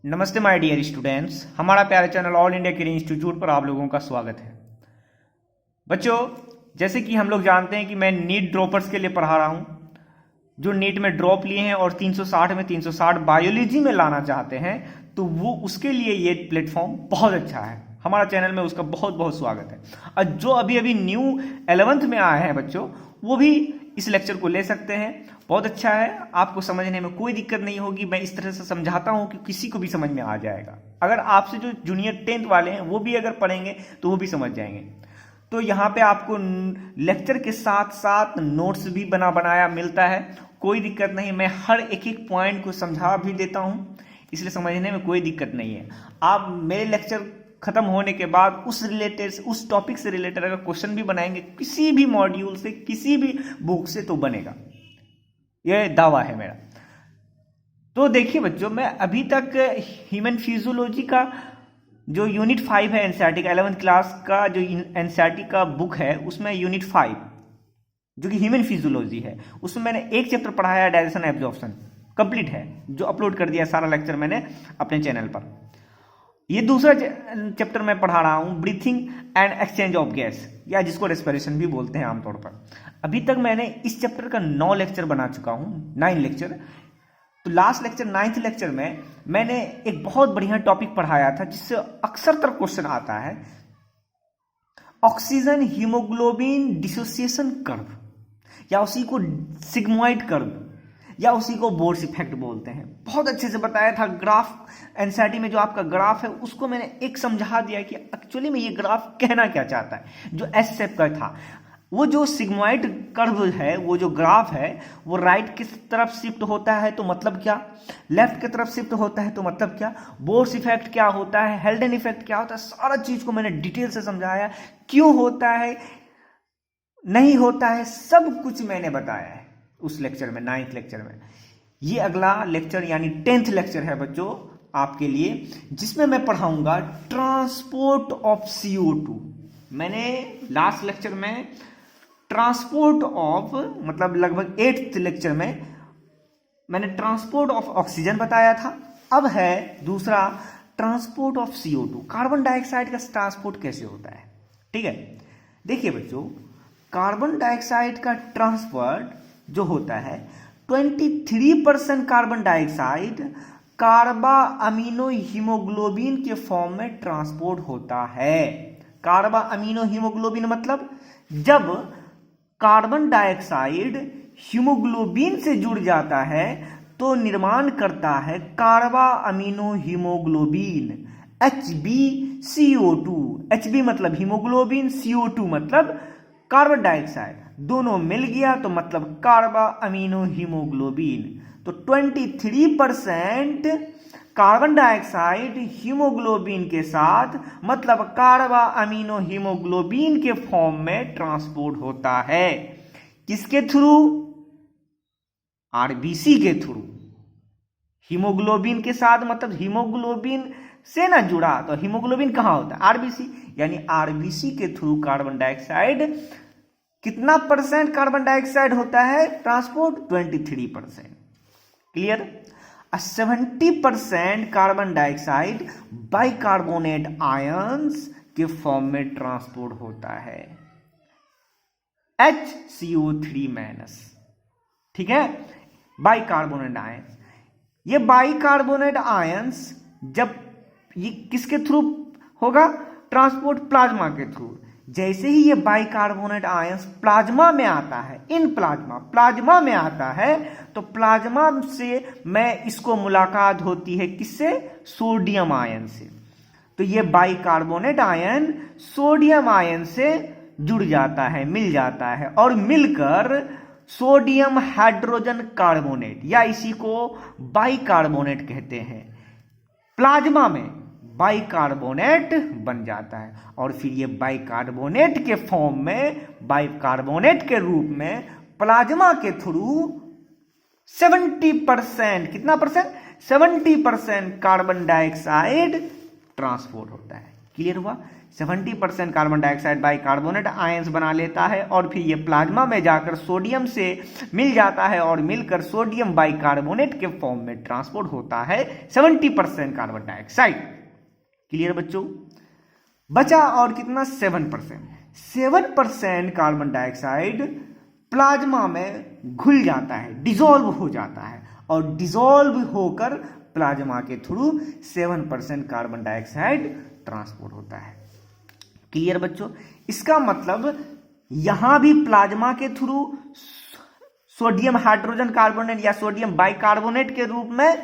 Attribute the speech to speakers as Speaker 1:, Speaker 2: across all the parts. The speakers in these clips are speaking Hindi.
Speaker 1: नमस्ते माय डियर स्टूडेंट्स, हमारा प्यारा channel all India caring institute पर आप लोगों का स्वागत है। बच्चों, जैसे कि हम लोग जानते हैं कि मैं नीट ड्रॉपर्स के लिए पढ़ा रहा हूं, जो नीट में ड्रॉप लिए हैं और 360 में 360 बायोलॉजी में लाना चाहते हैं, तो वो उसके लिए ये प्लेटफॉर्म बहुत अच्छा है। हमारा चैनल में उसका बहुत बहुत स्वागत है। और जो अभी अभी न्यू 11th में आए हैं बच्चों, वो भी इस लेक्चर को ले सकते हैं। बहुत अच्छा है, आपको समझने में कोई दिक्कत नहीं होगी। मैं इस तरह से समझाता हूं कि किसी को भी समझ में आ जाएगा। अगर आपसे जो जूनियर 10th वाले हैं वो भी अगर पढ़ेंगे तो वो भी समझ जाएंगे। तो यहाँ पे आपको लेक्चर के साथ साथ नोट्स भी बनाया मिलता है, कोई दिक्कत नहीं। मैं हर एक एक पॉइंट को समझा भी देता हूँ, इसलिए समझने में कोई दिक्कत नहीं है। आप मेरे लेक्चर खत्म होने के बाद उस टॉपिक से रिलेटेड अगर क्वेश्चन भी बनाएंगे किसी भी मॉड्यूल से, किसी भी बुक से, तो बनेगा, यह दावा है मेरा। तो देखिए बच्चों, मैं अभी तक ह्यूमन फिजियोलॉजी का जो यूनिट 5 है एनसीईआरटी का, 11th क्लास का जो एनसीईआरटी का बुक है, उसमें यूनिट 5 जो कि ह्यूमन फिजियोलॉजी है, उसमें मैंने एक चैप्टर पढ़ाया, डाइजेशन एब्जॉर्प्शन, कंप्लीट है, जो अपलोड कर दिया सारा लेक्चर मैंने अपने चैनल पर। ये दूसरा चैप्टर मैं पढ़ा रहा हूं, breathing and exchange of gas, या जिसको रेस्पिरेशन भी बोलते हैं आमतौर पर। अभी तक मैंने इस चैप्टर का 9 लेक्चर बना चुका हूं, 9 लेक्चर। तो लास्ट लेक्चर 9th लेक्चर में मैंने एक बहुत बढ़िया टॉपिक पढ़ाया था, जिससे अक्सर तर क्वेश्चन आता है, ऑक्सीजन हीमोग्लोबिन डिसोसिएशन कर्व, या उसी को सिग्मोइड कर्व, या उसी को बोर्स इफेक्ट बोलते हैं। बहुत अच्छे से बताया था। ग्राफ एनसीईआरटी में जो आपका ग्राफ है, उसको मैंने एक समझा दिया कि एक्चुअली में ये ग्राफ कहना क्या चाहता है, जो एस शेप का था। वो जो सिग्मोइड कर्व है, वो जो ग्राफ है, वो राइट की तरफ शिफ्ट होता है तो मतलब क्या, लेफ्ट की तरफ शिफ्ट होता है तो मतलब क्या, बोर्स इफेक्ट क्या होता है, हेल्डन इफेक्ट क्या होता है, सारा चीज को मैंने डिटेल से समझाया। क्यों होता है, नहीं होता है, सब कुछ मैंने बताया है उस लेक्चर में, 9th लेक्चर में। ये अगला लेक्चर यानी 10th लेक्चर है बच्चों आपके लिए, जिसमें मैं पढ़ाऊंगा ट्रांसपोर्ट ऑफ CO2। मैंने लास्ट लेक्चर में ट्रांसपोर्ट ऑफ, मतलब लगभग 8th लेक्चर में मैंने ट्रांसपोर्ट ऑफ ऑक्सीजन बताया था। अब है दूसरा transport of CO2, carbon dioxide का ट्रांसपोर्ट कैसे होता है। ठीक है, देखिए बच्चों, कार्बन डाइऑक्साइड का ट्रांसपोर्ट जो होता है, 23% कार्बन डाइऑक्साइड कार्बा अमीनो हीमोग्लोबिन के फॉर्म में ट्रांसपोर्ट होता है। कार्बा अमीनो हीमोग्लोबिन मतलब जब कार्बन डाइऑक्साइड हीमोग्लोबिन से जुड़ जाता है तो निर्माण करता है कार्बा अमीनो हीमोग्लोबिन, HbCO2। Hb मतलब हीमोग्लोबिन, CO2 मतलब कार्बन डाइऑक्साइड, दोनों मिल गया तो मतलब कार्बा अमीनो हीमोग्लोबिन। तो 23% कार्बन डाइऑक्साइड हीमोग्लोबिन के साथ, मतलब कार्बा अमीनो हीमोग्लोबिन के फॉर्म में ट्रांसपोर्ट होता है। किसके थ्रू? आरबीसी के थ्रू। हीमोग्लोबिन के साथ मतलब हीमोग्लोबिन से ना जुड़ा तो हीमोग्लोबिन कहां होता है? आरबीसी। यानी आरबीसी के थ्रू कार्बन डाइऑक्साइड, कितना परसेंट कार्बन डाइऑक्साइड होता है transport? 23%। Clear? 70% carbon dioxide bicarbonate ions के फॉर्म में ट्रांसपोर्ट होता है, HCO3-। ठीक है, बाइकार्बोनेट आयंस। ये बाइकार्बोनेट आयंस जब ये किसके थ्रू होगा ट्रांसपोर्ट? प्लाज्मा के थ्रू। जैसे ही ये बाइकार्बोनेट आयंस प्लाज्मा में आता है, इन प्लाज्मा में आता है, तो प्लाज्मा से मैं इसको मुलाकात होती है किससे? सोडियम आयन से। तो ये बाइकार्बोनेट आयन सोडियम आयन से जुड़ जाता है, मिल जाता है, और मिलकर सोडियम हाइड्रोजन कार्बोनेट, या इसी को बाइकार्बोनेट कहते हैं, प्लाज्मा में बाइकार्बोनेट बन जाता है। और फिर ये बाइकार्बोनेट के फॉर्म में, बाइकार्बोनेट के रूप में प्लाज्मा के थ्रू 70%, कितना परसेंट? 70% कार्बन डाइऑक्साइड ट्रांसपोर्ट होता है। क्लियर हुआ? 70% कार्बन डाइऑक्साइड बाइकार्बोनेट आयंस बना लेता है और फिर ये प्लाज्मा में जाकर सोडियम से मिल जाता है और मिलकर सोडियम बाइकार्बोनेट के फॉर्म में ट्रांसपोर्ट होता है 70% कार्बन डाइऑक्साइड। क्लियर बच्चों? बचा और कितना? 7% कार्बन डाइऑक्साइड प्लाज्मा में घुल जाता है, डिसॉल्व हो जाता है और डिसॉल्व होकर प्लाज्मा के थ्रू 7% कार्बन डाइऑक्साइड ट्रांसपोर्ट होता है। क्लियर बच्चों? इसका मतलब यहां भी प्लाज्मा के थ्रू सोडियम हाइड्रोजन कार्बोनेट या सोडियम बाइकार्बोनेट के रूप में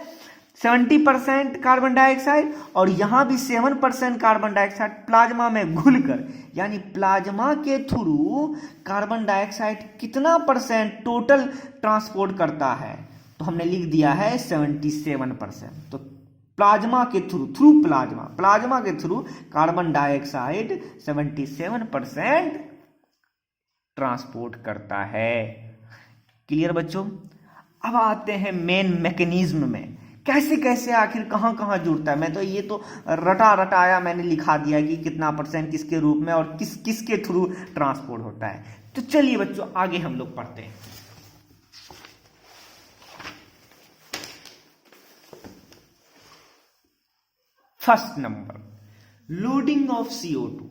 Speaker 1: 70% कार्बन डाइऑक्साइड और यहां भी 7% कार्बन डाइऑक्साइड प्लाज्मा में घुलकर, यानी प्लाज्मा के थ्रू कार्बन डाइऑक्साइड कितना परसेंट टोटल ट्रांसपोर्ट करता है? तो हमने लिख दिया है 77%। तो प्लाज्मा के थ्रू प्लाज्मा के थ्रू कार्बन डाइऑक्साइड 77% ट्रांसपोर्ट करता है। क्लियर बच्चों? अब आते हैं मेन मैकेनिज्म में, कैसे कैसे आखिर कहां कहां जुड़ता है। मैं तो ये तो रटाया मैंने लिखा दिया कि कितना परसेंट किसके रूप में और किसके थ्रू ट्रांसपोर्ट होता है। तो चलिए बच्चों आगे हम लोग पढ़ते हैं। First number, loading of CO2।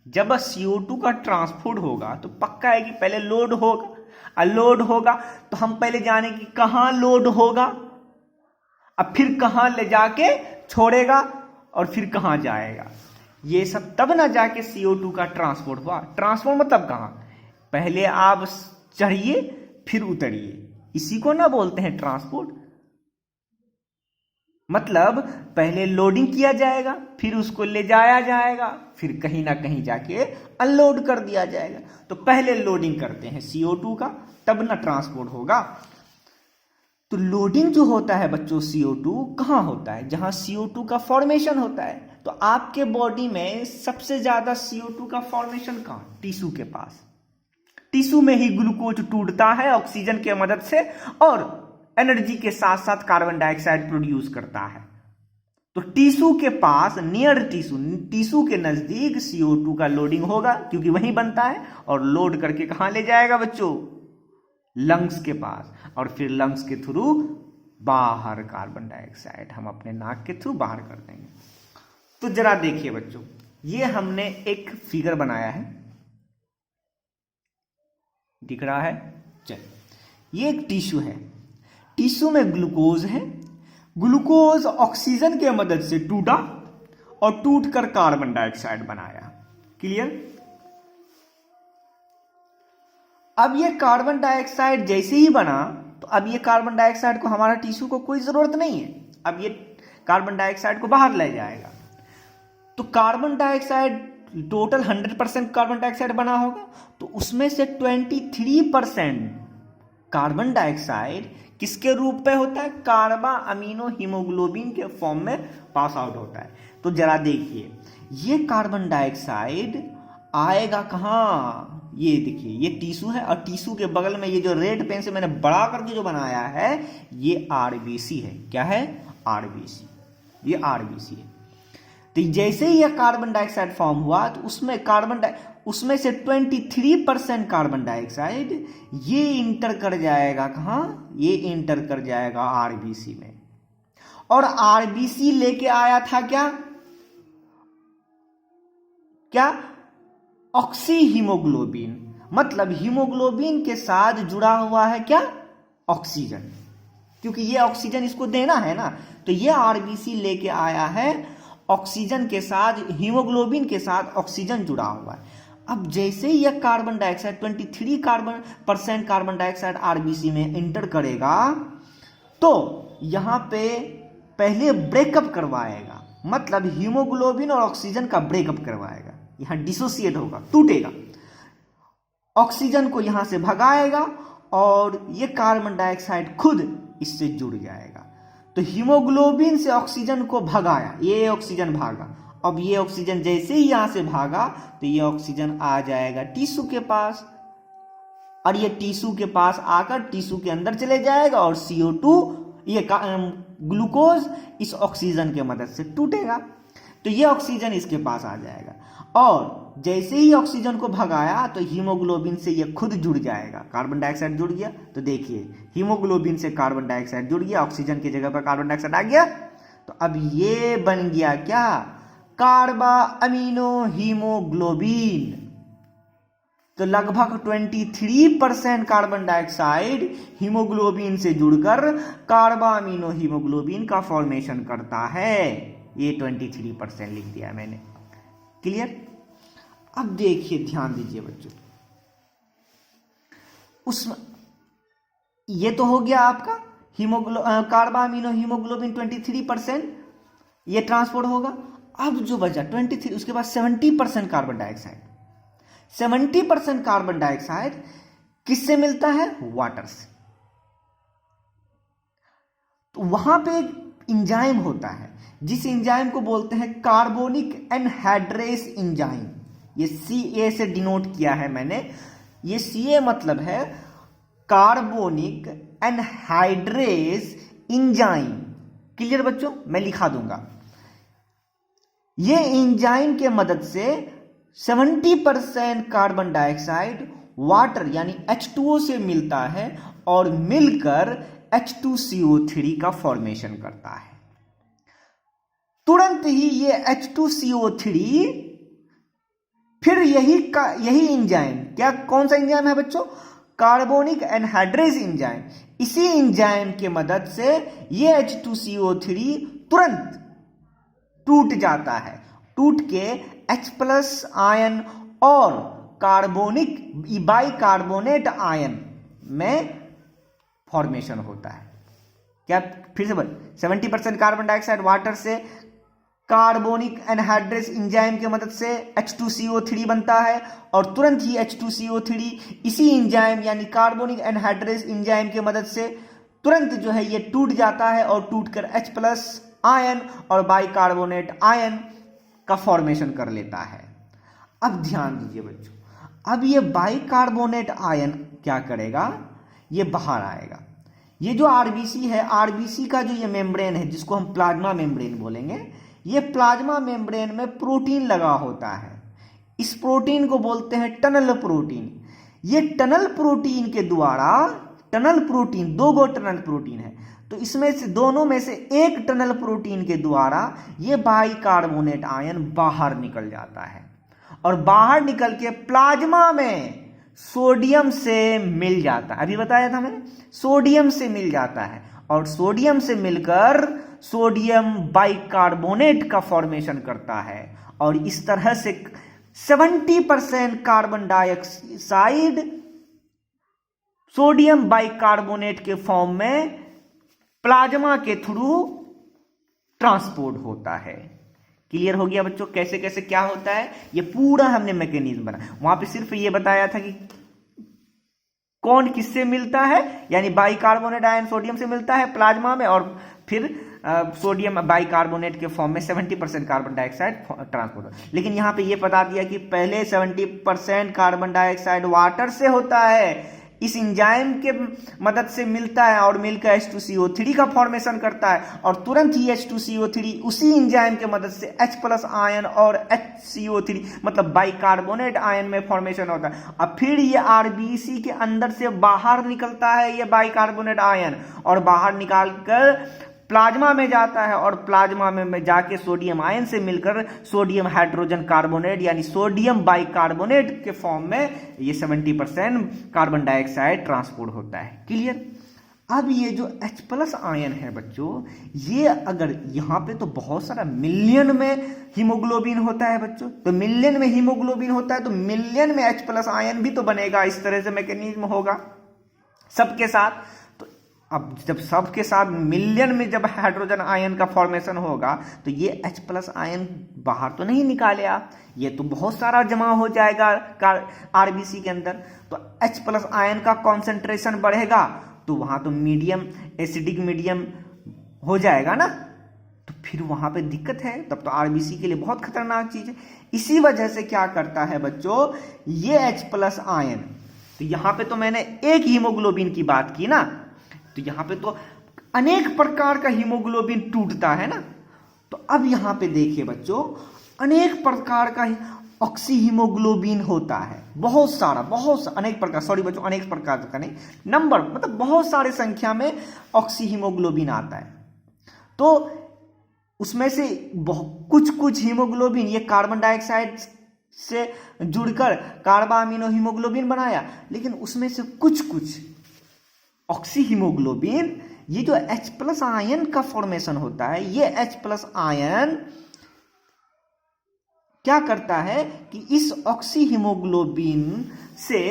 Speaker 1: जब CO2 का ट्रांसपोर्ट होगा तो पक्का है कि पहले लोड होगा, और लोड होगा तो हम पहले जाने कि कहां लोड होगा, अब फिर कहां ले जाके छोड़ेगा और फिर कहां जाएगा। ये सब तब ना जाके CO2 का ट्रांसपोर्ट हुआ। ट्रांसपोर्ट मतलब कहां? पहले आप चढ़िए फिर उतरिए, इसी को ना बोलते हैं ट्रांसपोर्ट। मतलब पहले लोडिंग किया जाएगा, फिर उसको ले जाया जाएगा, फिर कहीं ना कहीं जाके अनलोड कर दिया जाएगा। तो पहले लोडिंग करते हैं CO2 का, तब ना ट्रांसपोर्ट होगा। तो लोडिंग जो होता है बच्चों CO2 कहां होता है? जहां CO2 का फॉर्मेशन होता है। तो आपके बॉडी में सबसे ज्यादा CO2 का फॉर्मेशन कहां? टिश्यू के पास। टिश्यू में ही ग्लूकोज टूटता है ऑक्सीजन के मदद से और एनर्जी के साथ साथ कार्बन डाइऑक्साइड प्रोड्यूस करता है। तो टिश्यू के पास, नियर टिश्यू के नजदीक CO2 का लोडिंग होगा, क्योंकि वहीं बनता है, और लोड करके कहां ले जाएगा बच्चों? लंग्स के पास, और फिर लंग्स के थ्रू बाहर कार्बन डाइऑक्साइड हम अपने नाक के थ्रू बाहर कर देंगे। तो जरा देखिए बच्चों, ये हमने एक फिगर बनाया है, दिख रहा है? चलिए, ये एक टिश्यू है, टिश्यू में ग्लूकोज है, ग्लूकोज ऑक्सीजन के मदद से टूटा और टूटकर कार्बन डाइऑक्साइड बनाया। क्लियर? अब ये कार्बन डाइऑक्साइड जैसे ही बना, तो अब ये कार्बन डाइऑक्साइड को हमारा टिश्यू को कोई जरूरत नहीं है, अब ये कार्बन डाइऑक्साइड को बाहर ले जाएगा। तो carbon dioxide total 100% carbon dioxide बना होगा, तो उसमें से 23% कार्बन डाइऑक्साइड किसके रूप में होता है? कार्बा अमीनो हीमोग्लोबिन के फॉर्म में पास आउट होता है। तो जरा देखिए, ये कार्बन डाइऑक्साइड आएगा कहां? ये देखिए, ये टिश्यू है और टिश्यू के बगल में ये जो रेड पेन से मैंने बड़ा करके जो बनाया है, ये RBC है। क्या है? RBC। ये RBC है। तो जैसे ही यह कार्बन डाइऑक्साइड फॉर्म हुआ, तो उसमें से 23% कार्बन डाइऑक्साइड ये इंटर कर जाएगा कहां? ये इंटर कर जाएगा RBC में। और RBC लेके आया था क्या? Oxy haemoglobin. मतलब हीमोग्लोबिन के साथ जुड़ा हुआ है क्या? ऑक्सीजन, क्योंकि ये ऑक्सीजन इसको देना है ना। तो ये RBC लेके आया है ऑक्सीजन के साथ, हीमोग्लोबिन के साथ ऑक्सीजन जुड़ा हुआ है। अब जैसे ही यह carbon dioxide 23% carbon dioxide RBC में इंटर करेगा, तो यहां पे पहले ब्रेकअप करवाएगा, मतलब हीमोग्लोबिन और ऑक्सीजन का ब्रेकअप करवाएगा, यहां डिसोसिएट होगा, टूटेगा, ऑक्सीजन को यहां से भगाएगा और ये कार्बन डाइऑक्साइड खुद इससे जुड़ जाएगा। तो हीमोग्लोबिन से ऑक्सीजन को भगाया, ये ऑक्सीजन भागा। अब ये ऑक्सीजन जैसे ही यहां से भागा, तो ये ऑक्सीजन आ जाएगा टिश्यू के पास, और ये टिश्यू के पास आकर टिश्यू के अंदर चले जाएगा और CO2 ये ग्लूकोज इस ऑक्सीजन के मदद से टूटेगा।
Speaker 2: तो ये ऑक्सीजन इसके पास आ जाएगा, और जैसे ही ऑक्सीजन को भगाया तो हीमोग्लोबिन से ये खुद जुड़ जाएगा। कार्बन डाइऑक्साइड जुड़ गया, तो देखिए हीमोग्लोबिन से कार्बन डाइऑक्साइड जुड़ गया, ऑक्सीजन की जगह पर कार्बन डाइऑक्साइड आ गया। तो अब ये बन गया क्या, कार्बा अमीनो हीमोग्लोबिन। तो लगभग 23% कार्बन डाइऑक्साइड हीमोग्लोबिन से जुड़कर कार्बा अमीनो हीमोग्लोबिन का फॉर्मेशन करता है। ये 23% लिख दिया मैंने। क्लियर? अब देखिए, ध्यान दीजिए बच्चों, उसमें ये तो हो गया आपका कार्बा अमीनो हीमोग्लोबिन 23% ये ट्रांसपोर्ट होगा। अब जो बचा 23, उसके बाद 70% कार्बन डाइऑक्साइड। 70% कार्बन डाइऑक्साइड किससे मिलता है? वाटर से। तो वहां पे एक इंजाइम होता है, जिस इंजाइम को बोलते हैं कार्बोनिक एनहाइड्रेस इंजाइम। ये CA से डिनोट किया है मैंने। ये CA मतलब है कार्बोनिक एनहाइड्रेस इंजाइम। क्लियर बच्चों? मैं लिखा दूंगा। ये इंजाइम के मदद से 70% कार्बन डाइऑक्साइड वाटर यानी H2O से मिलता है और मिलकर H2CO3 का फॉर्मेशन करता है। तुरंत ही ये H2CO3 फिर यही इंजाइम, क्या कौन सा इंजाइम है बच्चों? Carbonic anhydrase enzyme. इसी इंजाइम के मदद से ये H2CO3 तुरंत टूट जाता है, टूट के H+ आयन और कार्बोनिक बाइकार्बोनेट आयन में फॉर्मेशन होता है। क्या फिर से बोल, 70% कार्बन डाइऑक्साइड वाटर से कार्बोनिक एनहाइड्रेस इंजाइम की मदद से H2CO3 बनता है, और तुरंत ही H2CO3 इसी इंजाइम यानी कार्बोनिक एनहाइड्रेस इंजाइम की मदद से तुरंत जो है ये टूट जाता है और टूटकर H+ आयन और बाइकार्बोनेट आयन का फॉर्मेशन कर लेता है। अब ध्यान दीजिए बच्चों, अब ये बाइकार्बोनेट आयन क्या करेगा? ये बाहर आएगा। ये जो आरबीसी है, आरबीसी का जो ये मेम्ब्रेन है जिसको हम प्लाज्मा मेम्ब्रेन बोलेंगे, ये प्लाज्मा मेम्ब्रेन में प्रोटीन लगा होता है। इस प्रोटीन को बोलते हैं टनल प्रोटीन। ये टनल प्रोटीन के द्वारा, टनल प्रोटीन, 2 गो टनल प्रोटीन है, तो इसमें से दोनों में से एक टनल प्रोटीन के द्वारा ये बाइकार्बोनेट आयन बाहर निकल जाता है और बाहर निकल के प्लाज्मा में सोडियम से मिल जाता है। अभी बताया था मैंने, सोडियम से मिल जाता है और सोडियम से मिलकर सोडियम बाइकार्बोनेट का फॉर्मेशन करता है, और इस तरह से 70% कार्बन डाइऑक्साइड सोडियम बाइकार्बोनेट के फॉर्म में प्लाज्मा के थ्रू ट्रांसपोर्ट होता है। क्लियर हो गया बच्चों कैसे कैसे क्या होता है? ये पूरा हमने मैकेनिज्म बनाया। वहां पे सिर्फ ये बताया था कि कौन किससे मिलता है, यानी बाइकार्बोनेट आयन सोडियम से मिलता है प्लाज्मा में, और फिर सोडियम बाइकार्बोनेट के फॉर्म में 70% कार्बन डाइऑक्साइड ट्रांसपोर्ट। लेकिन यहां पे ये बता दिया कि पहले 70% कार्बन डाइऑक्साइड वाटर से होता है, इस इंजाइम के मदद से मिलता है और मिलकर H2CO3 का फॉर्मेशन करता है, और तुरंत ही H2CO3 उसी इंजाइम के मदद से H+ आयन और HCO3 मतलब बाइकार्बोनेट आयन में फॉर्मेशन होता है। अब फिर ये आरबीसी के अंदर से बाहर निकलता है ये बाइकार्बोनेट आयन, और बाहर निकालकर प्लाज्मा में जाता है, और प्लाज्मा में जाके सोडियम आयन से मिलकर सोडियम हाइड्रोजन कार्बोनेट यानी सोडियम बाइकार्बोनेट के फॉर्म में ये 70% कार्बन डाइऑक्साइड ट्रांसपोर्ट होता है। क्लियर? अब ये जो H+ आयन है बच्चों, ये अगर यहाँ पे तो बहुत सारा मिलियन में हीमोग्लोबिन होता है बच्चों, तो मिलियन में हीमोग्लोबिन होता है तो मिलियन में H+ आयन भी तो बनेगा। इस तरह से मैकेनिज्म होगा सबके साथ। अब जब सबके साथ मिलियन में जब हाइड्रोजन आयन का फॉर्मेशन होगा तो ये H+ आयन बाहर तो नहीं निकाले आप, ये तो बहुत सारा जमा हो जाएगा आरबीसी के अंदर। तो H+ आयन का कॉन्सेंट्रेशन बढ़ेगा तो वहां तो मीडियम, एसिडिक मीडियम हो जाएगा ना, तो फिर वहां पे दिक्कत है, तब तो आरबीसी के लिए बहुत खतरनाक चीज है। इसी वजह से क्या करता है बच्चों, ये H+ आयन, तो यहां पे तो मैंने एक हीमोग्लोबिन की बात की ना, तो यहां पे तो अनेक प्रकार का हीमोग्लोबिन टूटता है ना, तो अब यहां पे देखिए बच्चों, अनेक प्रकार का ऑक्सी हीमोग्लोबिन होता है, बहुत सारा अनेक प्रकार, सॉरी बच्चों, अनेक प्रकार का नहीं, नंबर मतलब बहुत सारे संख्या में ऑक्सी हीमोग्लोबिन आता है। तो उसमें से कुछ हीमोग्लोबिन ये कार्बन डाइऑक्साइड से जुड़कर कार्बा अमीनो हीमोग्लोबिन बनाया, लेकिन उसमें से कुछ ऑक्सी हीमोग्लोबिन, ये जो H+ आयन का फॉर्मेशन होता है, ये H+ आयन क्या करता है कि इस ऑक्सी हीमोग्लोबिन से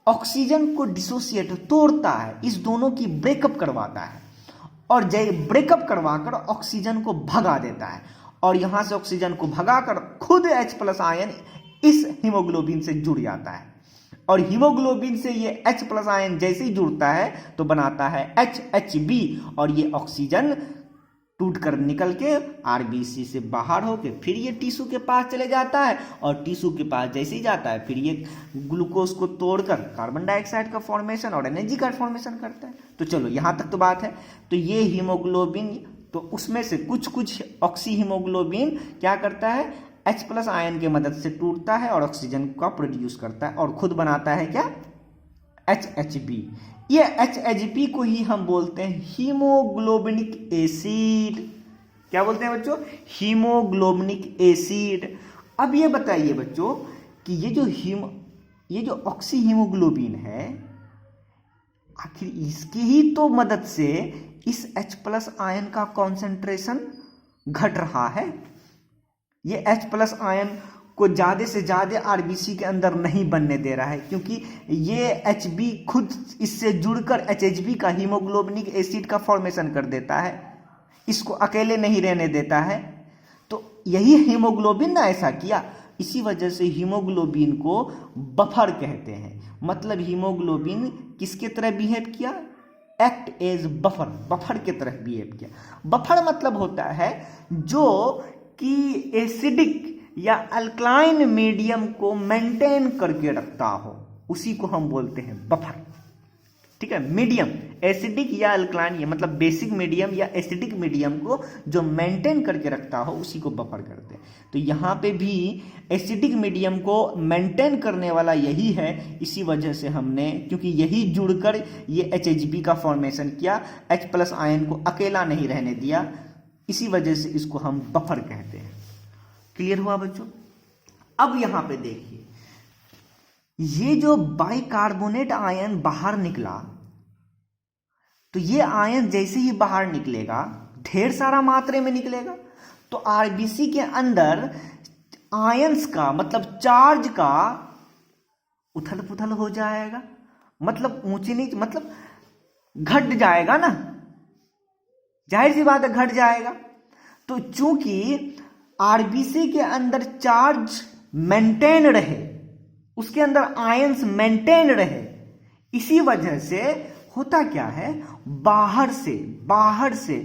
Speaker 2: ऑक्सीजन को डिसोसिएट, तोड़ता है, इस दोनों की ब्रेकअप करवाता है, और ब्रेकअप करवाकर ऑक्सीजन को भगा देता है, और यहां से ऑक्सीजन को भगाकर खुद H+ आयन इस हीमोग्लोबिन से जुड़ जाता है, और हीमोग्लोबिन से ये H+ आयन जैसे ही जुड़ता है तो बनाता है HB, और ये ऑक्सीजन टूट कर निकल के आरबीसी से बाहर होके फिर ये टिश्यू के पास चले जाता है, और टिश्यू के पास जैसे ही जाता है फिर ये ग्लूकोज को तोड़कर कार्बन डाइऑक्साइड का फॉर्मेशन और एनर्जी का फॉर्मेशन करता है। तो चलो यहाँ तक तो बात है। तो ये हीमोग्लोबिन, तो उसमें से कुछ ऑक्सी हीमोग्लोबिन क्या करता है, H+ आयन की मदद से टूटता है और ऑक्सीजन का प्रोड्यूस करता है और खुद बनाता है क्या, HB। ये HB को ही हम बोलते हैं हीमोग्लोबिनिक एसिड। क्या बोलते हैं बच्चों, हीमोग्लोबिनिक एसिड। अब ये बताइए बच्चों कि ये जो ऑक्सी हीमोग्लोबिन है, आखिर इसकी ही तो मदद से इस H+ आयन का कॉन्सेंट्रेशन घट रहा है। ये H+ आयन को ज़्यादा से ज़्यादा आरबीसी के अंदर नहीं बनने दे रहा है, क्योंकि ये HB खुद इससे जुड़कर HB का हीमोग्लोबिनिक एसिड का फॉर्मेशन कर देता है, इसको अकेले नहीं रहने देता है। तो यही हीमोग्लोबिन ने ऐसा किया, इसी वजह से हीमोग्लोबिन को बफर कहते हैं। मतलब हीमोग्लोबिन किसके तरह बिहेव किया, एक्ट एज बफर के तरह बिहेव किया। बफर मतलब होता है जो कि एसिडिक या अल्कलाइन मीडियम को मेंटेन करके रखता हो, उसी को हम बोलते हैं बफर। ठीक है, मीडियम एसिडिक या अल्कलाइन, ये मतलब बेसिक मीडियम या एसिडिक मीडियम को जो मेंटेन करके रखता हो उसी को बफर करते हैं। तो यहाँ पे भी एसिडिक मीडियम को मेंटेन करने वाला यही है, इसी वजह से हमने, क्योंकि यही जुड़कर ये HB का फॉर्मेशन किया, H+ आयन को अकेला नहीं रहने दिया, इसी वजह से इसको हम बफर कहते हैं। क्लियर हुआ बच्चों। अब यहां पे देखिए, ये जो बाइकार्बोनेट आयन बाहर निकला, तो ये आयन जैसे ही बाहर निकलेगा ढेर सारा मात्रा में निकलेगा, तो आरबीसी के अंदर आयंस का मतलब चार्ज का उथल पुथल हो जाएगा, मतलब ऊंची नीच, मतलब घट जाएगा ना, जाहिर सी बात है घट जाएगा। तो चूंकि आरबीसी के अंदर चार्ज मेंटेन रहे, उसके अंदर आयंस मेंटेन रहे, इसी वजह से होता क्या है, बाहर से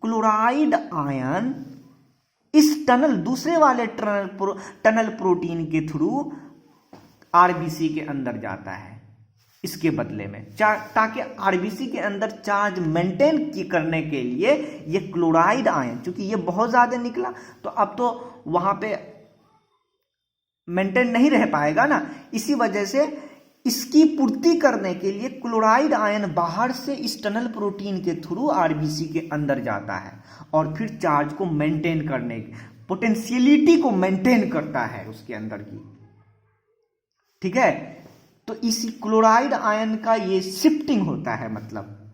Speaker 2: क्लोराइड आयन इस दूसरे वाले टनल प्रोटीन के थ्रू आरबीसी के अंदर जाता है, इसके बदले में ताकि आरबीसी के अंदर चार्ज मेंटेन करने के लिए ये क्लोराइड आयन, क्योंकि ये बहुत ज्यादा निकला तो अब तो वहां पे मेंटेन नहीं रह पाएगा ना, इसी वजह से इसकी पूर्ति करने के लिए क्लोराइड आयन बाहर से इस टनल प्रोटीन के थ्रू आरबीसी के अंदर जाता है और फिर चार्ज को मेंटेन करने, पोटेंशियलिटी को मेंटेन करता है उसके अंदर की। ठीक है, तो इसी क्लोराइड आयन का ये शिफ्टिंग होता है, मतलब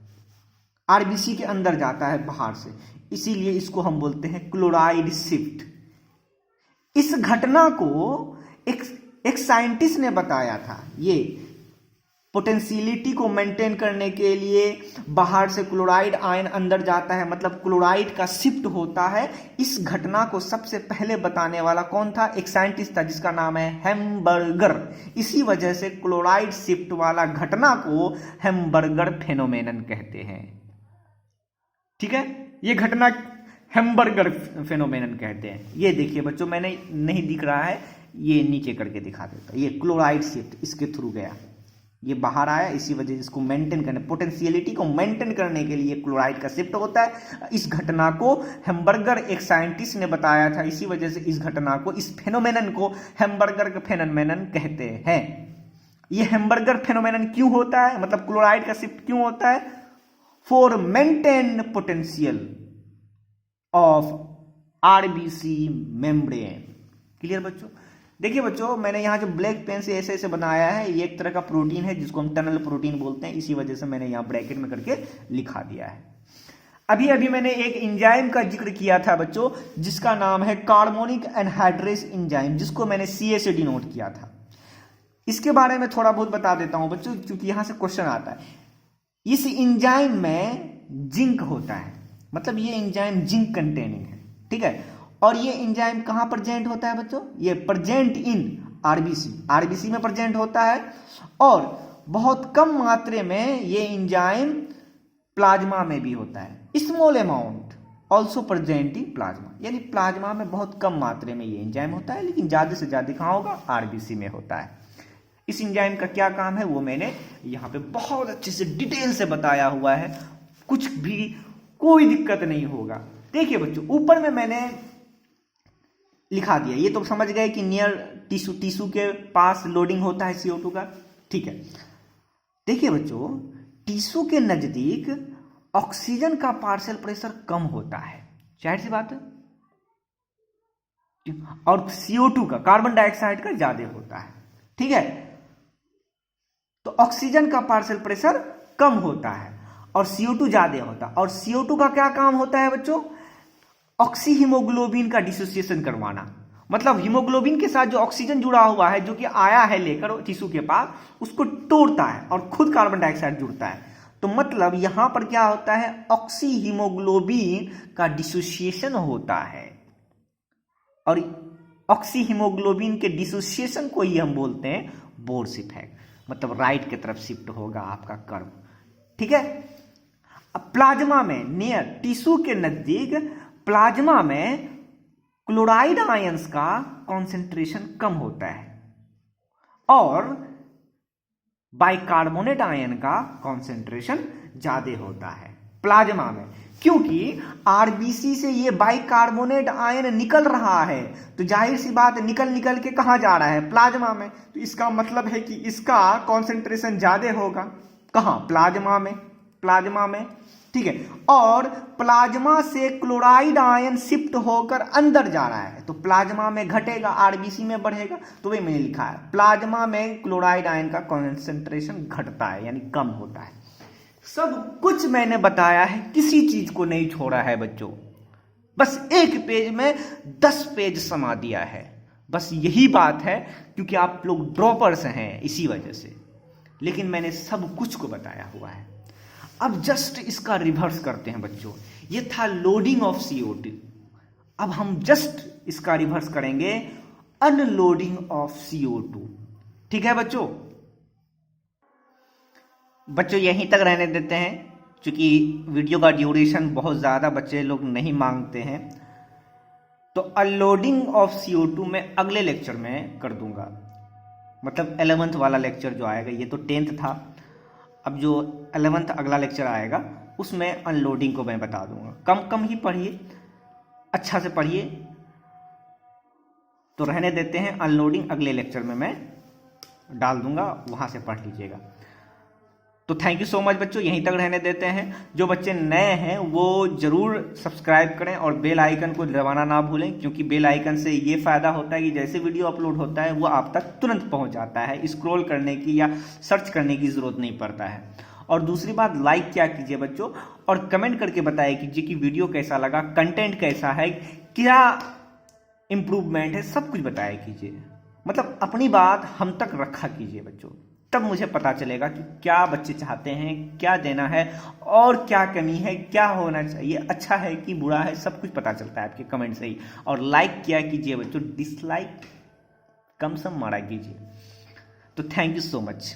Speaker 2: आरबीसी के अंदर जाता है बाहर से, इसीलिए इसको हम बोलते हैं क्लोराइड शिफ्ट। इस घटना को एक साइंटिस्ट ने बताया था, ये पोटेंशियलिटी को मेंटेन करने के लिए बाहर से क्लोराइड आयन अंदर जाता है, मतलब क्लोराइड का शिफ्ट होता है। इस घटना को सबसे पहले बताने वाला कौन था, एक साइंटिस्ट था जिसका नाम है हेम्बर्गर। इसी वजह से क्लोराइड शिफ्ट वाला घटना को हेम्बर्गर फेनोमेनन कहते हैं। ठीक है, ये घटना हेम्बर्गर फेनोमेनन कहते हैं। ये देखिए बच्चों, मैंने नहीं दिख रहा है, ये नीचे करके दिखा देता, ये क्लोराइड शिफ्ट इसके थ्रू गया। ये बाहर आया, इसी वजह से इसको मेंटेन करने, पोटेंशियलिटी को मेंटेन करने के लिए क्लोराइड का शिफ्ट होता है। इस घटना को हैम्बर्गर एक साइंटिस्ट ने बताया था, इसी वजह से इस घटना को, इस फेनोमेनन को हैम्बर्गर का फेनोमेनन कहते हैं। ये हैम्बर्गर फेनोमेनन क्यों होता है, मतलब क्लोराइड का शिफ्ट क्यों होता है? For maintain potential of RBC membrane. Clear बच्चों? देखिए बच्चों, मैंने यहाँ जो ब्लैक पेन से ऐसे ऐसे बनाया है, ये एक तरह का प्रोटीन है जिसको हम टनल प्रोटीन बोलते हैं, इसी वजह से मैंने यहाँ ब्रैकेट में करके लिखा दिया है। अभी अभी मैंने एक एंजाइम का जिक्र किया था बच्चों, जिसका नाम है कार्बोनिक एनहाइड्रेस एंजाइम, जिसको मैंने CA से डिनोट किया था। इसके बारे में थोड़ा बहुत बता देता हूं बच्चों, क्योंकि यहां से क्वेश्चन आता है। इस एंजाइम में जिंक होता है, मतलब ये एंजाइम जिंक कंटेनिंग है, ठीक है। और ये एंजाइम कहां प्रेजेंट होता है बच्चों? ये प्रेजेंट इन आरबीसी में प्रेजेंट होता है, और बहुत कम मात्रा में ये एंजाइम प्लाज्मा में भी होता है। Small amount also present in plasma, यानी प्लाज्मा में बहुत कम मात्रा में ये एंजाइम होता है, लेकिन ज्यादा से ज्यादा कहां होगा? आरबीसी में होता है। इस एंजाइम का क्या काम है वो मैंने यहां पे बहुत अच्छे से डिटेल से बताया हुआ है, कुछ भी कोई दिक्कत नहीं होगा। देखिए बच्चों, ऊपर में मैंने लिखा दिया, ये तो समझ गए कि नियर टिश्यू के पास लोडिंग होता है CO2 का, ठीक है। देखिए बच्चों, टिश्यू के नजदीक ऑक्सीजन का पार्शियल प्रेशर कम होता है, जाहिर सी बात है, और CO2 का, कार्बन डाइऑक्साइड का ज्यादा होता है, ठीक है। तो ऑक्सीजन का पार्शियल प्रेशर कम होता है और CO2 ज्यादा होता है। और CO2 का क्या काम होता है बच्चों? ऑक्सी हीमोग्लोबिन का डिसोसिएशन करवाना, मतलब हीमोग्लोबिन के साथ जो ऑक्सीजन जुड़ा हुआ है, जो कि आया है लेकर टिश्यू के पास, उसको तोड़ता है और खुद कार्बन डाइऑक्साइड जुड़ता है। तो मतलब यहां पर क्या होता है? ऑक्सी हीमोग्लोबिन का डिसोसिएशन होता है, और ऑक्सी हीमोग्लोबिन के डिसोसिएशन को ही हम बोलते हैं बोर्स इफेक्ट, मतलब राइट की तरफ शिफ्ट होगा आपका कर्व, ठीक है। अब प्लाज्मा में, नियर टिश्यू के नजदीक प्लाज्मा में क्लोराइड आयंस का कॉन्सेंट्रेशन कम होता है और बाइकार्बोनेट आयन का कॉन्सेंट्रेशन ज्यादा होता है प्लाज्मा में, क्योंकि आरबीसी से ये बाइकार्बोनेट आयन निकल रहा है, तो जाहिर सी बात है निकल के कहां जा रहा है? प्लाज्मा में। तो इसका मतलब है कि इसका कॉन्सेंट्रेशन ज्यादा होगा, कहां? प्लाज्मा में, ठीक है। और प्लाज्मा से क्लोराइड आयन शिफ्ट होकर अंदर जा रहा है, तो प्लाज्मा में घटेगा, आरबीसी में बढ़ेगा। तो वही मैंने लिखा है, प्लाज्मा में क्लोराइड आयन का कॉन्सेंट्रेशन घटता है, यानी कम होता है। सब कुछ मैंने बताया है, किसी चीज को नहीं छोड़ा है बच्चों, बस एक पेज में 10 पेज समा दिया है, बस यही बात है, क्योंकि आप लोग ड्रॉपर्स हैं इसी वजह से, लेकिन मैंने सब कुछ को बताया हुआ है। अब जस्ट इसका रिवर्स करते हैं बच्चों, ये था लोडिंग ऑफ CO2, अब हम जस्ट इसका रिवर्स करेंगे, अनलोडिंग ऑफ CO2, ठीक है बच्चों। यहीं तक रहने देते हैं, क्योंकि वीडियो का ड्यूरेशन बहुत ज़्यादा बच्चे लोग नहीं मांगते हैं, तो अनलोडिंग ऑफ CO2 में अगले लेक्चर में कर दूंगा, मतलब 11th वाला लेक्चर जो आएगा, ये तो 10th था, अब जो 11th अगला लेक्चर आएगा उसमें अनलोडिंग को मैं बता दूंगा। कम ही पढ़िए, अच्छा से पढ़िए, तो रहने देते हैं, अनलोडिंग अगले लेक्चर में मैं डाल दूंगा, वहां से पढ़ लीजिएगा। तो थैंक यू सो मच बच्चों, यहीं तक रहने देते हैं। जो बच्चे नए हैं वो जरूर सब्सक्राइब करें और बेल आइकन को दबाना ना भूलें, क्योंकि बेल आइकन से ये फायदा होता है कि जैसे वीडियो अपलोड होता है वो आप तक तुरंत पहुंच जाता है, स्क्रॉल करने की या सर्च करने की जरूरत नहीं पड़ता है। और दूसरी बात, लाइक क्या कीजिए बच्चों, और कमेंट करके बताया कीजिए कि वीडियो कैसा लगा, कंटेंट कैसा है, क्या इंप्रूवमेंट है, सब कुछ बताया कीजिए, मतलब अपनी बात हम तक रखा कीजिए बच्चों, तब मुझे पता चलेगा कि क्या बच्चे चाहते हैं, क्या देना है और क्या कमी है, क्या होना चाहिए, अच्छा है कि बुरा है, सब कुछ पता चलता है आपके कमेंट से ही। और लाइक क्या कीजिए बच्चों, डिसलाइक कम सम मारा कीजिए। तो थैंक यू सो मच।